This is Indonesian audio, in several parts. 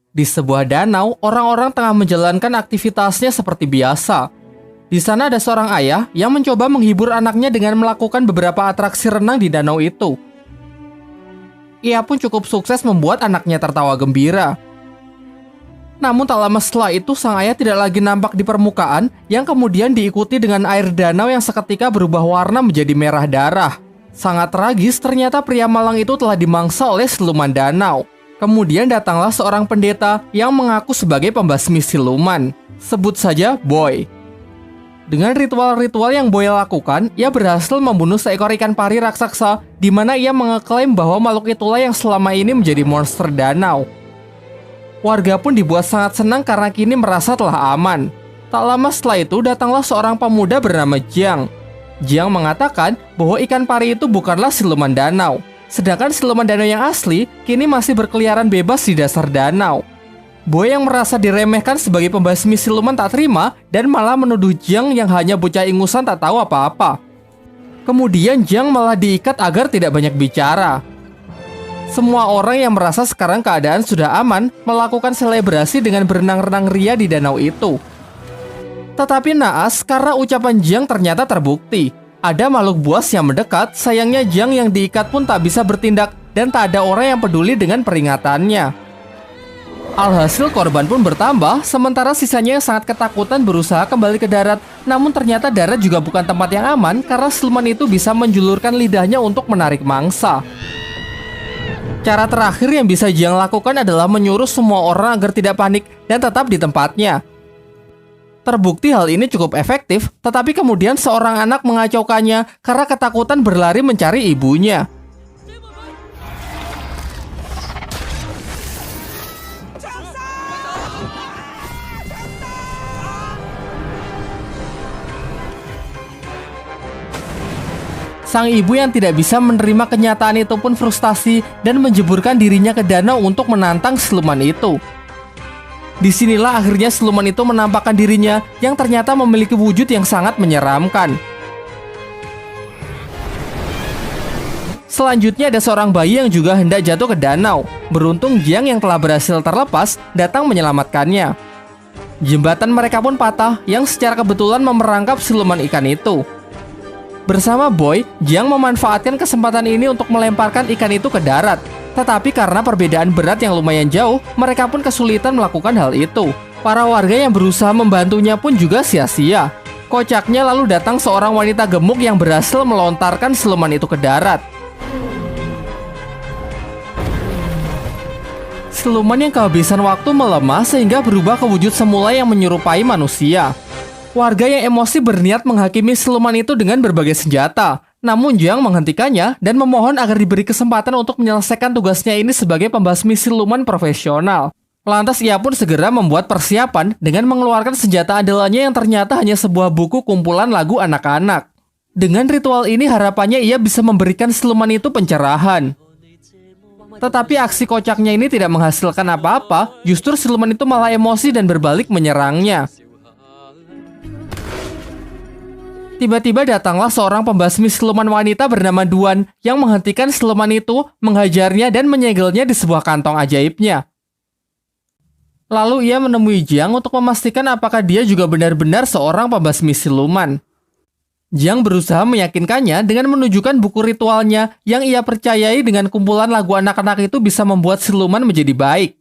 Di sebuah danau, orang-orang tengah menjalankan aktivitasnya seperti biasa. Di sana ada seorang ayah yang mencoba menghibur anaknya dengan melakukan beberapa atraksi renang di danau itu. Ia pun cukup sukses membuat anaknya tertawa gembira. Namun tak lama setelah itu sang ayah tidak lagi nampak di permukaan, yang kemudian diikuti dengan air danau yang seketika berubah warna menjadi merah darah. Sangat tragis, ternyata pria malang itu telah dimangsa oleh siluman danau. Kemudian datanglah seorang pendeta yang mengaku sebagai pembasmi siluman. Sebut saja Boy. Dengan ritual-ritual yang Boy lakukan, ia berhasil membunuh seekor ikan pari raksasa, di mana ia mengeklaim bahwa makhluk itulah yang selama ini menjadi monster danau. Warga pun dibuat sangat senang karena kini merasa telah aman. Tak lama setelah itu datanglah seorang pemuda bernama Jiang. Jiang mengatakan bahwa ikan pari itu bukanlah siluman danau. Sedangkan siluman danau yang asli kini masih berkeliaran bebas di dasar danau. Boy yang merasa diremehkan sebagai pembasmi siluman tak terima dan malah menuduh Jiang yang hanya bocah ingusan tak tahu apa-apa. Kemudian Jiang malah diikat agar tidak banyak bicara. Semua orang yang merasa sekarang keadaan sudah aman melakukan selebrasi dengan berenang-renang ria di danau itu. Tetapi naas karena ucapan Jiang ternyata terbukti. Ada makhluk buas yang mendekat, sayangnya Jiang yang diikat pun tak bisa bertindak dan tak ada orang yang peduli dengan peringatannya. Alhasil korban pun bertambah, sementara sisanya yang sangat ketakutan berusaha kembali ke darat. Namun ternyata darat juga bukan tempat yang aman karena siluman itu bisa menjulurkan lidahnya untuk menarik mangsa. Cara terakhir yang bisa Jiang lakukan adalah menyuruh semua orang agar tidak panik dan tetap di tempatnya. Terbukti hal ini cukup efektif, tetapi kemudian seorang anak mengacaukannya karena ketakutan berlari mencari ibunya. Sang ibu yang tidak bisa menerima kenyataan itu pun frustasi dan menjeburkan dirinya ke danau untuk menantang siluman itu. Disinilah akhirnya siluman itu menampakkan dirinya yang ternyata memiliki wujud yang sangat menyeramkan. Selanjutnya ada seorang bayi yang juga hendak jatuh ke danau. Beruntung Jiang yang telah berhasil terlepas datang menyelamatkannya. Jembatan mereka pun patah yang secara kebetulan memerangkap siluman ikan itu. Bersama Boy, Jiang memanfaatkan kesempatan ini untuk melemparkan ikan itu ke darat. Tetapi karena perbedaan berat yang lumayan jauh, mereka pun kesulitan melakukan hal itu. Para warga yang berusaha membantunya pun juga sia-sia. Kocaknya lalu datang seorang wanita gemuk yang berhasil melontarkan siluman itu ke darat. Siluman yang kehabisan waktu melemah sehingga berubah ke wujud semula yang menyerupai manusia. Warga yang emosi berniat menghakimi siluman itu dengan berbagai senjata. Namun Jiang menghentikannya dan memohon agar diberi kesempatan untuk menyelesaikan tugasnya ini sebagai pembasmi siluman profesional. Lantas ia pun segera membuat persiapan dengan mengeluarkan senjata andalannya yang ternyata hanya sebuah buku kumpulan lagu anak-anak. Dengan ritual ini harapannya ia bisa memberikan siluman itu pencerahan. Tetapi aksi kocaknya ini tidak menghasilkan apa-apa, justru siluman itu malah emosi dan berbalik menyerangnya. Tiba-tiba datanglah seorang pembasmi siluman wanita bernama Duan yang menghentikan siluman itu, menghajarnya dan menyegelnya di sebuah kantong ajaibnya. Lalu ia menemui Jiang untuk memastikan apakah dia juga benar-benar seorang pembasmi siluman. Jiang berusaha meyakinkannya dengan menunjukkan buku ritualnya yang ia percayai dengan kumpulan lagu anak-anak itu bisa membuat siluman menjadi baik.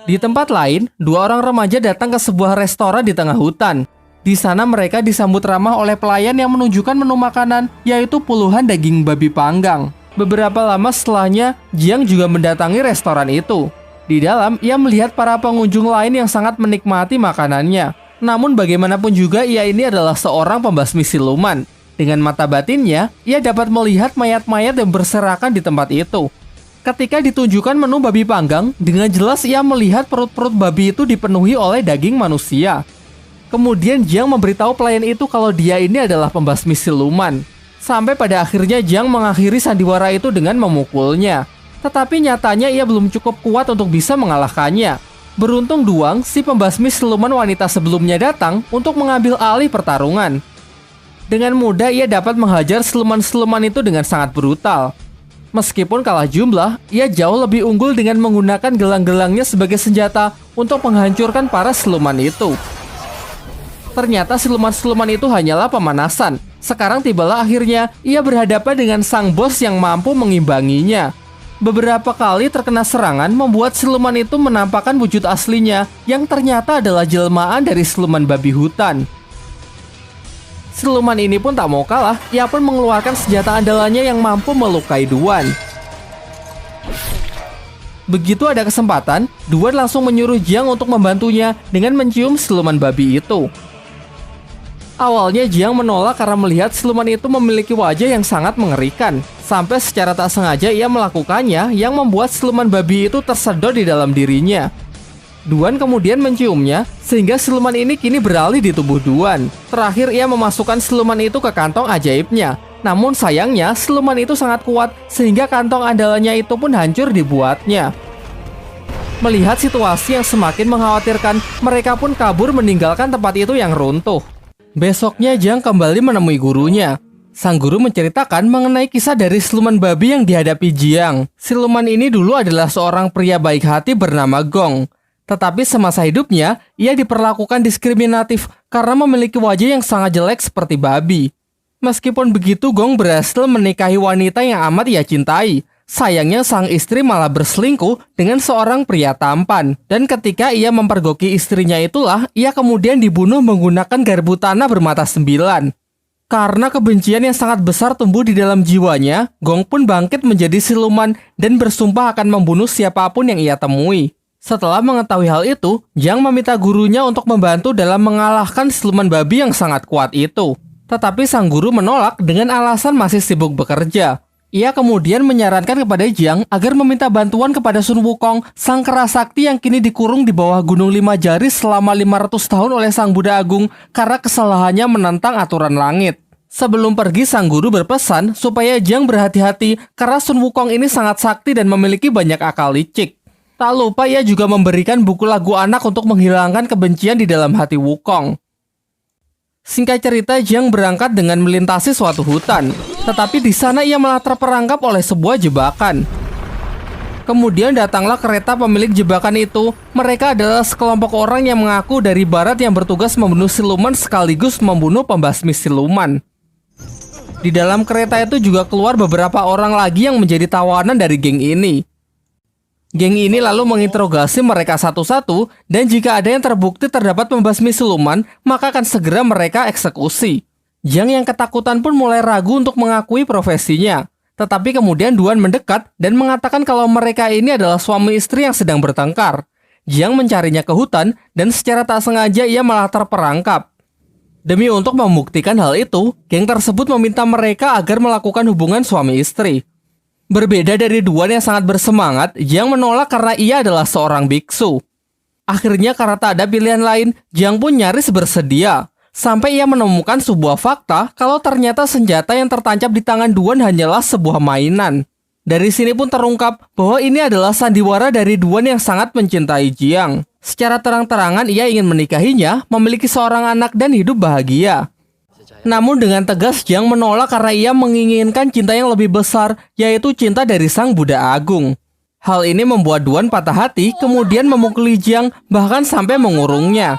Di tempat lain, dua orang remaja datang ke sebuah restoran di tengah hutan. Di sana mereka disambut ramah oleh pelayan yang menunjukkan menu makanan, yaitu puluhan daging babi panggang. Beberapa lama setelahnya, Jiang juga mendatangi restoran itu. Di dalam, ia melihat para pengunjung lain yang sangat menikmati makanannya. Namun bagaimanapun juga ia ini adalah seorang pembasmi siluman. Dengan mata batinnya, ia dapat melihat mayat-mayat yang berserakan di tempat itu. Ketika ditunjukkan menu babi panggang, dengan jelas ia melihat perut-perut babi itu dipenuhi oleh daging manusia. Kemudian Jiang memberitahu pelayan itu kalau dia ini adalah pembasmi siluman. Sampai pada akhirnya Jiang mengakhiri sandiwara itu dengan memukulnya. Tetapi nyatanya ia belum cukup kuat untuk bisa mengalahkannya. Beruntung Duang, si pembasmi siluman wanita sebelumnya datang untuk mengambil alih pertarungan. Dengan mudah ia dapat menghajar siluman-siluman itu dengan sangat brutal. Meskipun kalah jumlah, ia jauh lebih unggul dengan menggunakan gelang-gelangnya sebagai senjata untuk menghancurkan para siluman itu. Ternyata siluman-siluman itu hanyalah pemanasan. Sekarang tibalah akhirnya ia berhadapan dengan sang bos yang mampu mengimbanginya. Beberapa kali terkena serangan membuat siluman itu menampakkan wujud aslinya yang ternyata adalah jelmaan dari siluman babi hutan. Siluman ini pun tak mau kalah, ia pun mengeluarkan senjata andalannya yang mampu melukai Duan. Begitu ada kesempatan, Duan langsung menyuruh Jiang untuk membantunya dengan mencium siluman babi itu. Awalnya Jiang menolak karena melihat siluman itu memiliki wajah yang sangat mengerikan. Sampai secara tak sengaja ia melakukannya yang membuat siluman babi itu tersedot di dalam dirinya. Duan kemudian menciumnya, sehingga siluman ini kini beralih di tubuh Duan. Terakhir ia memasukkan siluman itu ke kantong ajaibnya. Namun sayangnya siluman itu sangat kuat, sehingga kantong andalannya itu pun hancur dibuatnya. Melihat situasi yang semakin mengkhawatirkan, mereka pun kabur meninggalkan tempat itu yang runtuh. Besoknya Jiang kembali menemui gurunya. Sang guru menceritakan mengenai kisah dari siluman babi yang dihadapi Jiang. Siluman ini dulu adalah seorang pria baik hati bernama Gong. Tetapi semasa hidupnya, ia diperlakukan diskriminatif karena memiliki wajah yang sangat jelek seperti babi. Meskipun begitu, Gong berhasil menikahi wanita yang amat ia cintai. Sayangnya sang istri malah berselingkuh dengan seorang pria tampan. Dan ketika ia mempergoki istrinya itulah, ia kemudian dibunuh menggunakan garpu tanah bermata 9. Karena kebencian yang sangat besar tumbuh di dalam jiwanya, Gong pun bangkit menjadi siluman dan bersumpah akan membunuh siapapun yang ia temui. Setelah mengetahui hal itu, Jiang meminta gurunya untuk membantu dalam mengalahkan siluman babi yang sangat kuat itu. Tetapi sang guru menolak dengan alasan masih sibuk bekerja. Ia kemudian menyarankan kepada Jiang agar meminta bantuan kepada Sun Wukong, sang kera sakti yang kini dikurung di bawah Gunung Lima Jari selama 500 tahun oleh sang Buddha Agung karena kesalahannya menentang aturan langit. Sebelum pergi, sang guru berpesan supaya Jiang berhati-hati karena Sun Wukong ini sangat sakti dan memiliki banyak akal licik. Tak lupa ia juga memberikan buku lagu anak untuk menghilangkan kebencian di dalam hati Wukong. Singkat cerita, Jiang berangkat dengan melintasi suatu hutan. Tetapi di sana ia malah terperangkap oleh sebuah jebakan. Kemudian datanglah kereta pemilik jebakan itu. Mereka adalah sekelompok orang yang mengaku dari barat yang bertugas membunuh siluman sekaligus membunuh pembasmi siluman. Di dalam kereta itu juga keluar beberapa orang lagi yang menjadi tawanan dari geng ini. Geng ini lalu menginterogasi mereka satu-satu, dan jika ada yang terbukti terdapat pembasmi siluman, maka akan segera mereka eksekusi. Jiang yang ketakutan pun mulai ragu untuk mengakui profesinya. Tetapi kemudian Duan mendekat dan mengatakan kalau mereka ini adalah suami istri yang sedang bertengkar. Jiang mencarinya ke hutan, dan secara tak sengaja ia malah terperangkap. Demi untuk membuktikan hal itu, geng tersebut meminta mereka agar melakukan hubungan suami istri. Berbeda dari Duan yang sangat bersemangat, Jiang menolak karena ia adalah seorang biksu. Akhirnya karena tak ada pilihan lain, Jiang pun nyaris bersedia. Sampai ia menemukan sebuah fakta kalau ternyata senjata yang tertancap di tangan Duan hanyalah sebuah mainan. Dari sini pun terungkap bahwa ini adalah sandiwara dari Duan yang sangat mencintai Jiang. Secara terang-terangan ia ingin menikahinya, memiliki seorang anak dan hidup bahagia. Namun dengan tegas Jiang menolak karena ia menginginkan cinta yang lebih besar, yaitu cinta dari sang Buddha Agung. Hal ini membuat Duan patah hati, kemudian memukuli Jiang, bahkan sampai mengurungnya.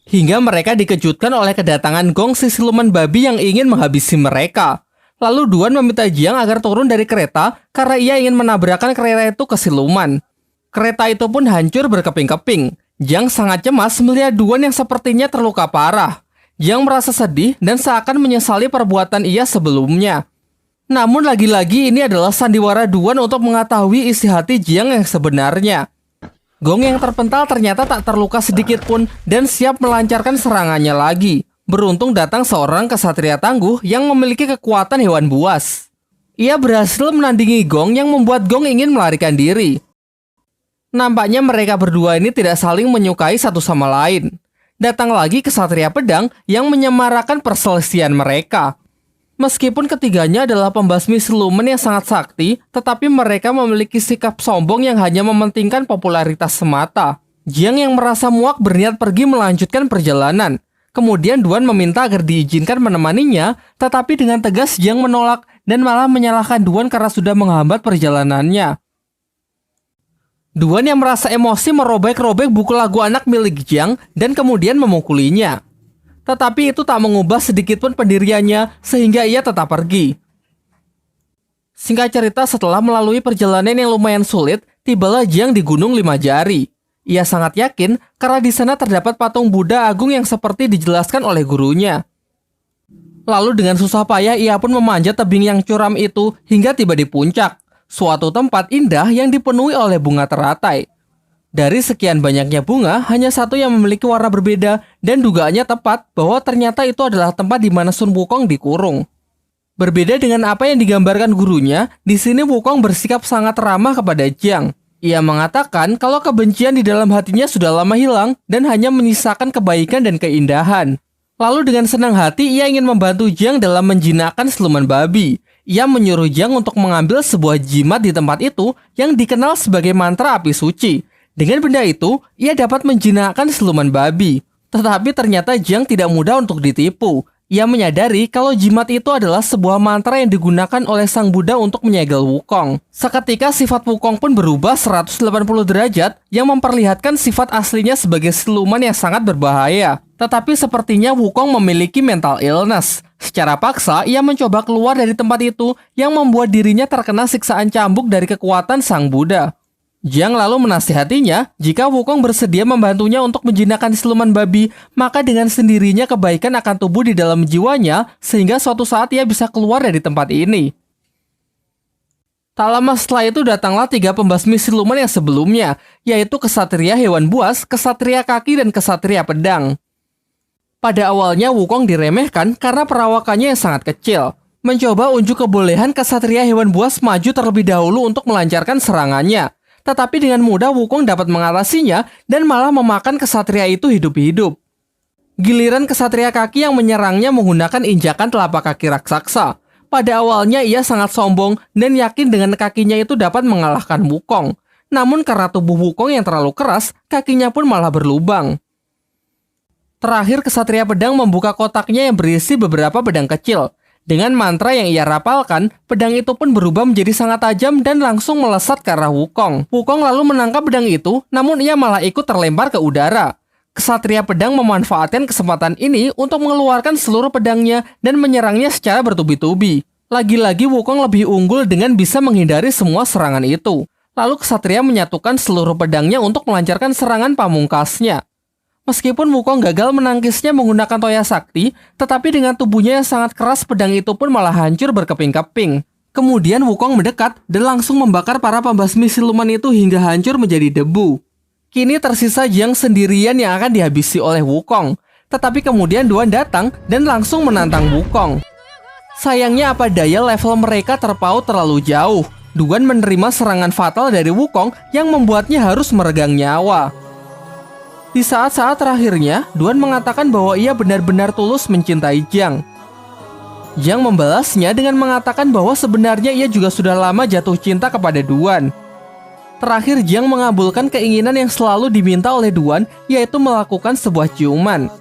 Hingga mereka dikejutkan oleh kedatangan Gong si siluman babi yang ingin menghabisi mereka. Lalu Duan meminta Jiang agar turun dari kereta karena ia ingin menabrakkan kereta itu ke siluman. Kereta itu pun hancur berkeping-keping. Jiang sangat cemas melihat Duan yang sepertinya terluka parah. Jiang merasa sedih dan seakan menyesali perbuatan ia sebelumnya. Namun lagi-lagi ini adalah sandiwara Duan untuk mengetahui isi hati Jiang yang sebenarnya. Gong yang terpental ternyata tak terluka sedikit pun dan siap melancarkan serangannya lagi. Beruntung datang seorang kesatria tangguh yang memiliki kekuatan hewan buas. Ia berhasil menandingi Gong yang membuat Gong ingin melarikan diri. Nampaknya mereka berdua ini tidak saling menyukai satu sama lain. Datang lagi kesatria pedang yang menyemarakan perselisihan mereka. Meskipun ketiganya adalah pembasmi siluman yang sangat sakti, tetapi mereka memiliki sikap sombong yang hanya mementingkan popularitas semata. Jiang yang merasa muak berniat pergi melanjutkan perjalanan. Kemudian Duan meminta agar diizinkan menemaninya, tetapi dengan tegas Jiang menolak dan malah menyalahkan Duan karena sudah menghambat perjalanannya. Duan yang merasa emosi merobek-robek buku lagu anak milik Jiang dan kemudian memukulinya. Tetapi itu tak mengubah sedikitpun pendiriannya sehingga ia tetap pergi. Singkat cerita, setelah melalui perjalanan yang lumayan sulit, tibalah Jiang di Gunung Lima Jari. Ia sangat yakin karena di sana terdapat patung Buddha Agung yang seperti dijelaskan oleh gurunya. Lalu dengan susah payah ia pun memanjat tebing yang curam itu hingga tiba di puncak, suatu tempat indah yang dipenuhi oleh bunga teratai. Dari sekian banyaknya bunga, hanya satu yang memiliki warna berbeda dan dugaannya tepat bahwa ternyata itu adalah tempat di mana Sun Wukong dikurung. Berbeda dengan apa yang digambarkan gurunya, di sini Wukong bersikap sangat ramah kepada Jiang. Ia mengatakan kalau kebencian di dalam hatinya sudah lama hilang dan hanya menyisakan kebaikan dan keindahan. Lalu dengan senang hati ia ingin membantu Jiang dalam menjinakkan siluman babi. Ia menyuruh Jiang untuk mengambil sebuah jimat di tempat itu yang dikenal sebagai mantra api suci. Dengan benda itu, ia dapat menjinakkan siluman babi. Tetapi ternyata Jiang tidak mudah untuk ditipu. Ia menyadari kalau jimat itu adalah sebuah mantra yang digunakan oleh Sang Buddha untuk menyegel Wukong. Seketika sifat Wukong pun berubah 180 derajat yang memperlihatkan sifat aslinya sebagai siluman yang sangat berbahaya. Tetapi sepertinya Wukong memiliki mental illness. Secara paksa, ia mencoba keluar dari tempat itu yang membuat dirinya terkena siksaan cambuk dari kekuatan Sang Buddha. Jiang lalu menasihatinya, jika Wukong bersedia membantunya untuk menjinakkan siluman babi, maka dengan sendirinya kebaikan akan tumbuh di dalam jiwanya, sehingga suatu saat ia bisa keluar dari tempat ini. Tak lama setelah itu datanglah 3 pembasmi siluman yang sebelumnya, yaitu Kesatria Hewan Buas, Kesatria Kaki, dan Kesatria Pedang. Pada awalnya Wukong diremehkan karena perawakannya yang sangat kecil. Mencoba unjuk kebolehan Kesatria Hewan Buas maju terlebih dahulu untuk melancarkan serangannya. Tetapi dengan mudah Wukong dapat mengatasinya dan malah memakan kesatria itu hidup-hidup. Giliran Kesatria Kaki yang menyerangnya menggunakan injakan telapak kaki raksasa. Pada awalnya ia sangat sombong dan yakin dengan kakinya itu dapat mengalahkan Wukong. Namun karena tubuh Wukong yang terlalu keras, kakinya pun malah berlubang. Terakhir Kesatria Pedang membuka kotaknya yang berisi beberapa pedang kecil. Dengan mantra yang ia rapalkan, pedang itu pun berubah menjadi sangat tajam dan langsung melesat ke arah Wukong. Wukong lalu menangkap pedang itu, namun ia malah ikut terlempar ke udara. Kesatria Pedang memanfaatkan kesempatan ini untuk mengeluarkan seluruh pedangnya dan menyerangnya secara bertubi-tubi. Lagi-lagi Wukong lebih unggul dengan bisa menghindari semua serangan itu. Lalu Kesatria menyatukan seluruh pedangnya untuk melancarkan serangan pamungkasnya. Meskipun Wukong gagal menangkisnya menggunakan Toya Sakti, tetapi dengan tubuhnya yang sangat keras pedang itu pun malah hancur berkeping-keping. Kemudian Wukong mendekat dan langsung membakar para pembasmi siluman itu hingga hancur menjadi debu. Kini tersisa Jiang sendirian yang akan dihabisi oleh Wukong. Tetapi kemudian Duan datang dan langsung menantang Wukong. Sayangnya apa daya level mereka terpaut terlalu jauh. Duan menerima serangan fatal dari Wukong yang membuatnya harus meregang nyawa. Di saat-saat terakhirnya, Duan mengatakan bahwa ia benar-benar tulus mencintai Jiang. Jiang membalasnya dengan mengatakan bahwa sebenarnya ia juga sudah lama jatuh cinta kepada Duan. Terakhir, Jiang mengabulkan keinginan yang selalu diminta oleh Duan, yaitu melakukan sebuah ciuman.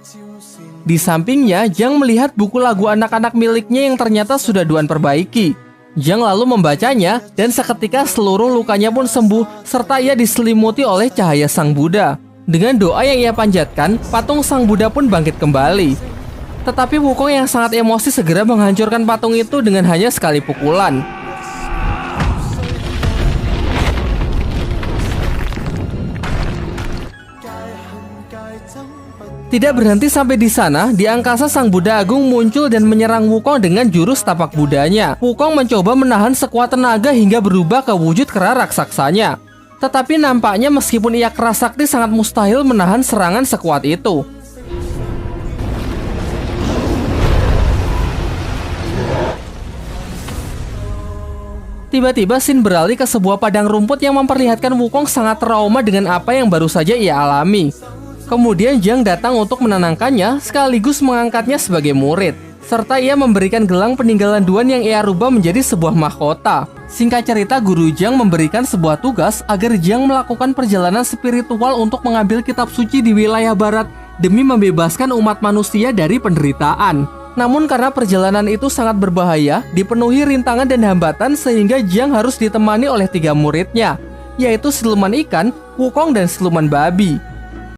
Di sampingnya, Jiang melihat buku lagu anak-anak miliknya yang ternyata sudah Duan perbaiki. Jiang lalu membacanya, dan seketika seluruh lukanya pun sembuh, serta ia diselimuti oleh cahaya Sang Buddha. Dengan doa yang ia panjatkan, patung Sang Buddha pun bangkit kembali. Tetapi Wukong yang sangat emosi segera menghancurkan patung itu dengan hanya sekali pukulan. Tidak berhenti sampai di sana, di angkasa Sang Buddha Agung muncul dan menyerang Wukong dengan jurus tapak Buddhanya. Wukong mencoba menahan sekuat tenaga hingga berubah ke wujud kera raksasanya. Tetapi nampaknya meskipun ia keras sakti sangat mustahil menahan serangan sekuat itu. Tiba-tiba scene beralih ke sebuah padang rumput yang memperlihatkan Wukong sangat trauma dengan apa yang baru saja ia alami. Kemudian Jiang datang untuk menenangkannya sekaligus mengangkatnya sebagai murid. Serta ia memberikan gelang peninggalan Duan yang ia rubah menjadi sebuah mahkota. Singkat cerita, Guru Jiang memberikan sebuah tugas agar Jiang melakukan perjalanan spiritual untuk mengambil kitab suci di wilayah barat demi membebaskan umat manusia dari penderitaan. Namun karena perjalanan itu sangat berbahaya, dipenuhi rintangan dan hambatan sehingga Jiang harus ditemani oleh 3 muridnya, yaitu siluman ikan, Wukong, dan siluman babi.